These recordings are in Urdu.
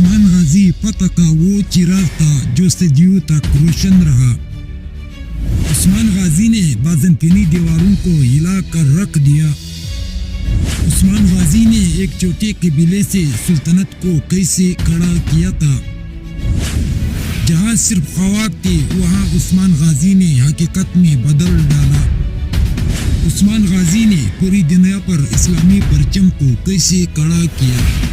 عثمان غازی فتح کا وہ چراغ تھا جو صدیوں تک روشن رہا۔ عثمان غازی نے بازنطینی دیواروں کو ہلا کر رکھ دیا۔ عثمان غازی نے ایک چھوٹے قبیلے سے سلطنت کو کیسے کھڑا کیا تھا۔ جہاں صرف خواب تھے وہاں عثمان غازی نے حقیقت میں بدل ڈالا۔ عثمان غازی نے پوری دنیا پر اسلامی پرچم کو کیسے کھڑا کیا۔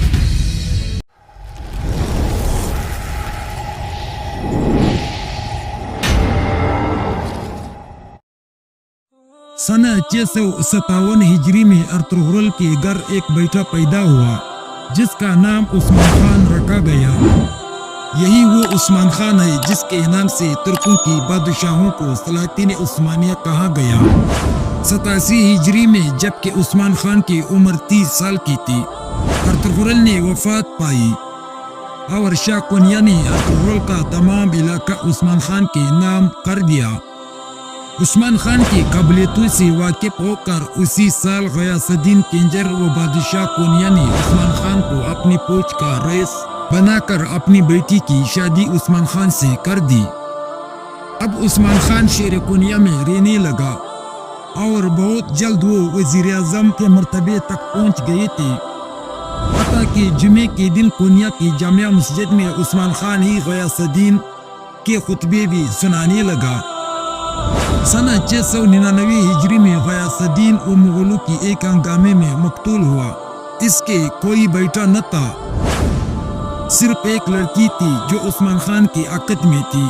سنہ 657 ہجری میں ارطغرل کے گھر ایک بیٹا پیدا ہوا جس کا نام عثمان خان رکھا گیا۔ یہی وہ عثمان خان ہے جس کے نام سے ترکوں کی بادشاہوں کو سلاطین عثمانیہ کہا گیا۔ 87 ہجری میں جبکہ عثمان خان کی عمر 30 سال کی تھی، ارطغرل نے وفات پائی اور شاہ کنیا نے ارطغرل کا تمام علاقہ عثمان خان کے نام کر دیا۔ عثمان خان کی قابلیتوں سے واقف ہو کر اسی سال غیاث الدین کنجر و بادشاہ کنیا نے عثمان خان کو اپنی فوج کا رئیس بنا کر اپنی بیٹی کی شادی عثمان خان سے کر دی۔ اب عثمان خان شیر کنیا میں رہنے لگا اور بہت جلد وہ وزیر اعظم کے مرتبے تک پہنچ گئے تھے۔ فتح کے جمعے کے دن کنیا کی جامع مسجد میں عثمان خان ہی غیاث الدین کے خطبے بھی سنانے لگا۔ سنہ 699 ہجری میں غیاث الدین و مغلوں کی ایک ہنگامے میں مقتول ہوا۔ اس کے کوئی بیٹا نہ تھا، صرف ایک لڑکی تھی جو عثمان خان کی عقد میں تھی۔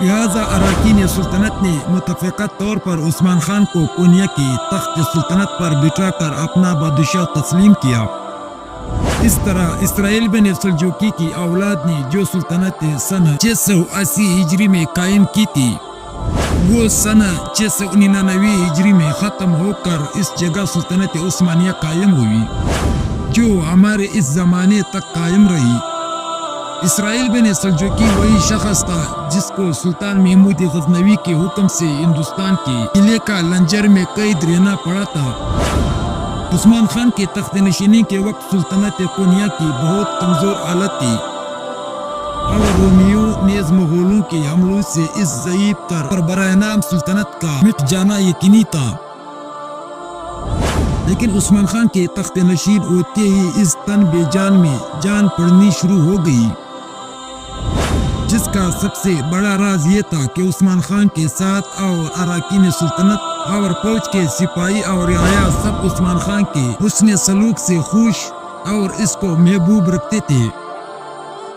لہذا اراکین سلطنت نے متفقہ طور پر عثمان خان کو کنیا کی تخت سلطنت پر بٹھا کر اپنا بادشاہ تسلیم کیا۔ اس طرح اسرائیل بن سلجوقی کی اولاد نے جو سلطنت سنہ 680 ہجری میں قائم کی تھی وہ سنہ 699 ہجری میں ختم ہو کر اس جگہ سلطنت عثمانیہ قائم ہوئی جو ہمارے اس زمانے تک قائم رہی۔ اسرائیل بن سلجوقی وہی شخص تھا جس کو سلطان محمود غزنوی کے حکم سے ہندوستان کے قلعے کا لنجر میں قید رہنا پڑا تھا۔ عثمان خان کے تخت نشینی کے وقت سلطنت کنیا کی بہت کمزور حالت تھی اور رومیوں نیز مغولوں کے حملوں سے اس ضعیف تر اور برائے نام سلطنت کا مٹ جانا یقینی تھا۔ لیکن عثمان خان کے تخت نشین ہوتے ہی اس تن بے جان میں جان پڑنی شروع ہو گئی، جس کا سب سے بڑا راز یہ تھا کہ عثمان خان کے ساتھ اور اراکین سلطنت اور فوج کے سپاہی اور رعایا سب عثمان خان کے حسن سلوک سے خوش اور اس کو محبوب رکھتے تھے۔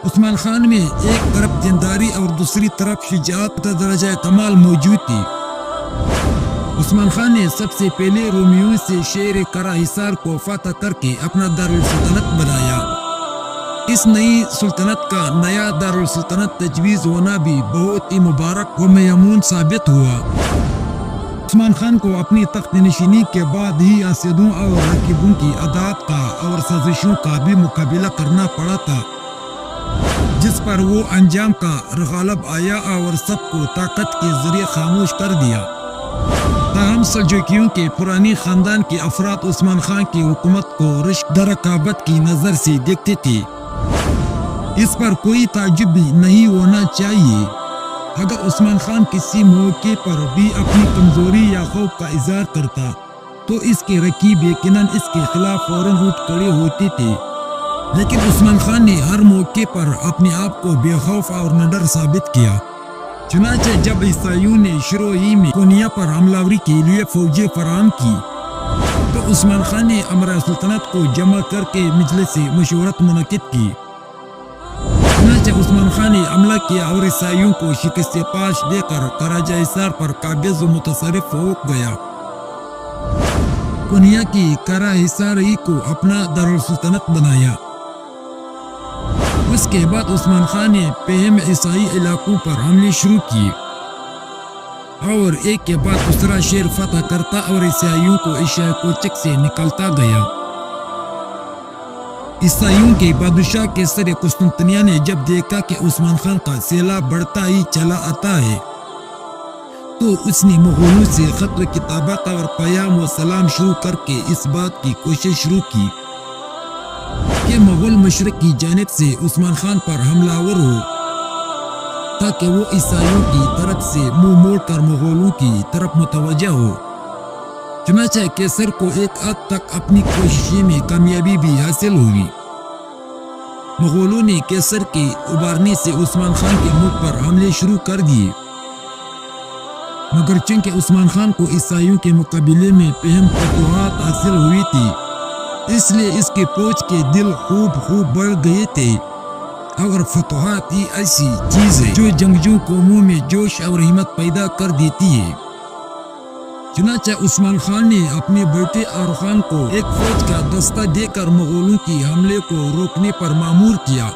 عثمان خان میں ایک طرف دینداری اور دوسری طرف شجاعت درجہ کمال موجود تھی۔ عثمان خان نے سب سے پہلے رومیوں سے شہر قرہ حصار کو فتح کر کے اپنا دارالسلطنت بنایا۔ اس نئی سلطنت کا نیا دارالسلطنت تجویز ہونا بھی بہت ہی مبارک و میمون ثابت ہوا۔ عثمان خان کو اپنی تخت نشینی کے بعد ہی اسدوں اور رقیبوں کی عدات کا اور سازشوں کا بھی مقابلہ کرنا پڑا تھا، جس پر وہ انجام کا غالب آیا اور سب کو طاقت کے ذریعے خاموش کر دیا۔ تاہم سلجوقیوں کے پرانی خاندان کے افراد عثمان خان کی حکومت کو رشک در رقابت کی نظر سے دیکھتے تھے۔ اس پر کوئی تعجب بھی نہیں ہونا چاہیے اگر عثمان خان کسی موقع پر بھی اپنی کمزوری یا خوف کا اظہار کرتا تو اس کے رقیب یقیناً اس کے خلاف فوراً اٹھ کھڑے ہوتے تھے۔ لیکن عثمان خان نے ہر موقع پر اپنے آپ کو بے خوف اور نڈر ثابت کیا۔ چنانچہ جب عیسائیوں نے شروع ہی میں کنیا پر حملہ آوری کے لیے فوجیں فراہم کی تو عثمان خان نے امراء سلطنت کو جمع کر کے مجلس مشورت منعقد کی۔ چنانچہ عثمان خان نے حملہ کیا اور عیسائیوں کو شکست پاش دے کر قراجہ حصار پر قابض و متصرف ہو گیا۔ کنیا کی قرہ حصار ہی کو اپنا دارالسلطنت بنایا۔ اس کے بعد عثمان خان نے پہم عیسائی علاقوں پر حملے شروع کیے اور ایک کے بعد دوسرا شہر فتح کرتا اور عیسائیوں کو ایشیا کوچک سے نکالتا گیا۔ عیسائیوں کے بادشاہ کیسر قسطنطنیہ نے جب دیکھا کہ عثمان خان کا سیلاب بڑھتا ہی چلا آتا ہے تو اس نے مغولوں سے خط و کتابت اور پیام و سلام شروع کر کے اس بات کی کوشش شروع کی کہ مغل مشرق کی جانب سے عثمان خان پر حملہ آور ہو تاکہ وہ عیسائیوں کی طرف سے منہ موڑ کر مغولوں کی طرف متوجہ ہو۔ چنانچہ کیسر کو ایک حد تک اپنی کوششیں میں کامیابی بھی حاصل ہوئی۔ مغولوں نے کیسر کے ابھرنے سے عثمان خان کے ملک پر حملے شروع کر دیے، مگر چونکہ عثمان خان کو عیسائیوں کے مقابلے میں اہم فتوحات حاصل ہوئی تھی، اس لیے اس کے فوج کے دل خوب بڑھ گئے تھے۔ اور فتوحات ہی ایسی چیز ہے جو جنگجو قوموں میں جوش اور ہمت پیدا کر دیتی ہے۔ چنانچہ عثمان خان نے اپنے بیٹے ارخان کو ایک فوج کا دستہ دے کر مغولوں کی حملے کو روکنے پر مامور کیا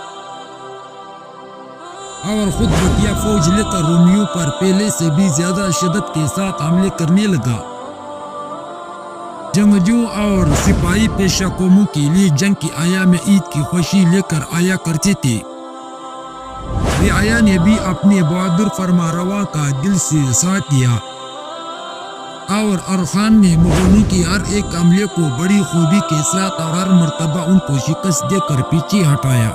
اور خود بٹیا فوج لے کر رومیوں پر پہلے سے بھی زیادہ شدت کے ساتھ حملے کرنے لگا۔ جنگجو اور سپاہی پیشہ قوموں کے لیے جنگ کی ایام عید کی خوشی لے کر آیا کرتے تھے۔ رعایا نے بھی اپنے بہادر فرما رواں کا دل سے ساتھ دیا اور ارخان نے مغولوں کی ہر ایک حملے کو بڑی خوبی کے ساتھ اور ہر مرتبہ ان کو شکست دے کر پیچھے ہٹایا،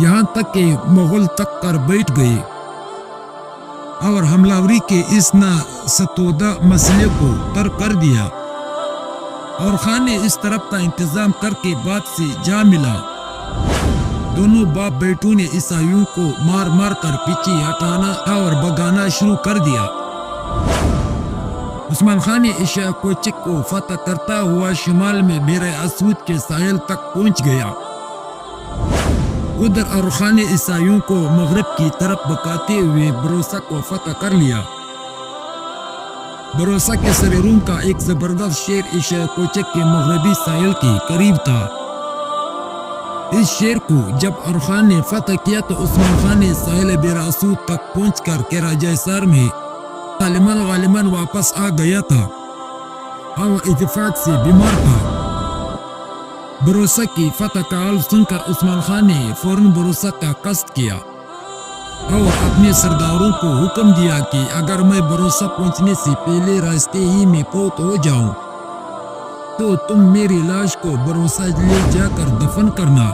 یہاں تک کہ مغل تک کر بیٹھ گئے اور حملہ آوری کے اس ناستودہ مسئلے کو ترک کر دیا۔ اور خان نے اس طرف کا انتظام کر کے بات سے جا ملا۔ دونوں باپ بیٹوں نے عیسائیوں کو مار کر پیچھے ہٹانا اور بھگانا شروع کر دیا۔ عثمان خان نے ایشیا کوچک کو فتح کرتا ہوا شمال میں بحر اسود کے ساحل تک پہنچ گیا۔ ادھر ارخان نے عیسائیوں کو مغرب کی طرف بکاتے ہوئے بروسا کو فتح کر لیا۔ بروسا کے سر روم کا ایک زبردست شہر ایشیا کوچک کے مغربی ساحل کے قریب تھا۔ اس شہر کو جب ارخان نے فتح کیا تو عثمان خان نے ساحل بحر اسود تک پہنچ کر کراجہ سار میں غالباً واپس آ گیا تھا اور اتفاق سے بیمار تھا۔ بروسا کی فتح کا حال سن کر عثمان خان نے فوراً بروسا کا قصد کیا اور اپنے سرداروں کو حکم دیا کہ اگر میں بروسا پہنچنے سے پہلے راستے ہی میں فوت ہو جاؤں تو تم میری لاش کو بروسا لے جا کر دفن کرنا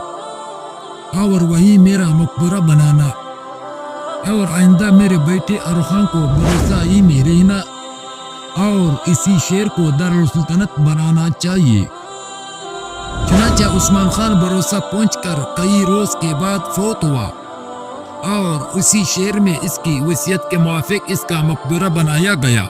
اور وہی میرا مقبرہ بنانا، اور آئندہ میرے بیٹے ارخان کو بروسا ہی میں رہنا اور اسی شہر کو دارالسلطنت بنانا چاہیے۔ چنانچہ عثمان خان بروسا پہنچ کر کئی روز کے بعد فوت ہوا اور اسی شہر میں اس کی وصیت کے موافق اس کا مقبرہ بنایا گیا۔